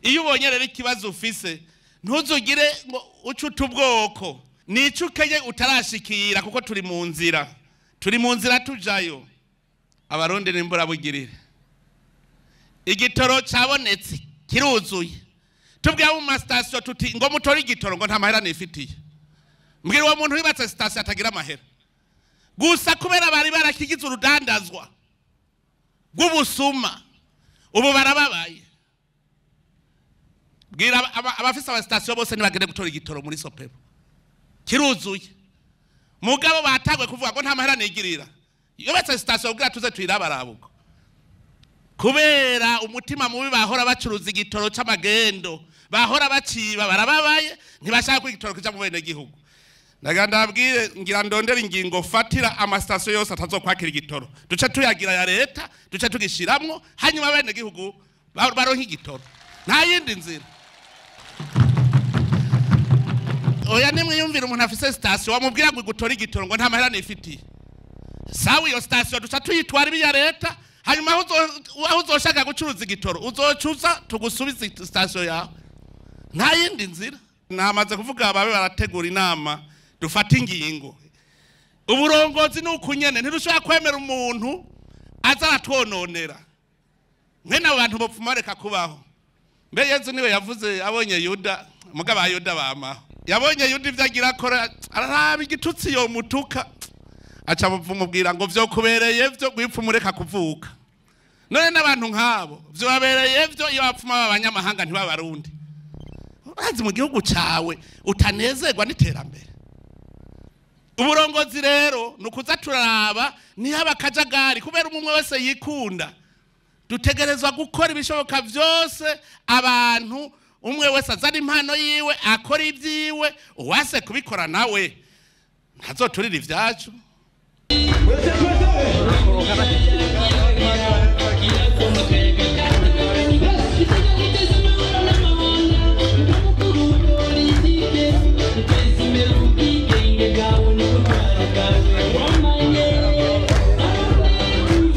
iyo ubonye rero ikibazo ufise ntuzugire ngo ucuta ubwoko nico ukeye utarashikira kuko turi mu nzira tujayo. Abarundi nimbura bugirire igitoro cabonetse kiruzuye tubwiye mu station tuti ngo mutori igitoro ngo nta mahera nifitiye. Mbwira uwo muntu wibatse station atagira amahera gusa kubera bari barakigize urudandazwa rw'ubusuma ubu barababaye. Bwira abafise aba station bose nibagende gutora igitoro muri Sopepo kiruzuye mugabo batagwe kuvuga ngo nta mahera nigirira. Yubatse station bwira tuze tuyirabarabuko kubera umutima mubi bahora bacuruza igitoro c'amagendo bahora baciba barababaye ntibashaka ko igitoro kija mu bene gihugu. Ndagandabwire ngira ndondera ingingo fatira amastation yose atazokwakira igitoro duce tuyagira ya Reta duce tugishiramwo hanyuma bene gihugu baronka igitoro nta yindi nzira. Oya nimwe yumvira umuntu afise station wamubwira ngo gutora igitoro ngo nta mahera nifitiye. Sawa iyo station duca tuyitwara ibiya Reta hanyuma aho uzoshaka gucuruza igitoro uzocuza tugusubiza station yawe nta yindi nzira. Namaze kuvuga ababe barategura inama dufata ingingo. Uburongozi nukunyene ntirushaka kwemera umuntu azaratwononera mwene abantu bopfumareka kubaho. Mbe Yesu niwe yavuze abonye Yuda mugaba Yuda bama yabonye Yuda ivyagira akora araba igitutsi yo mutuka aca mubwira ngo vyo kubereye vyo gwipfumureka kuvuka. None n'abantu nkabo vyo babereye vyo iyo bapfuma abanyamahanga ntibabarundi. Bazi mu gihugu cawe utanezerwa n'iterambere. Uburongozi rero nukuza turaraba ni akajagari kubera umwe wese yikunda. Dutegerezwa gukora ibishoboka vyose abantu umwe wese azana impano yiwe akora ibyiwe uwase kubikora nawe ntazoturira ivyacu.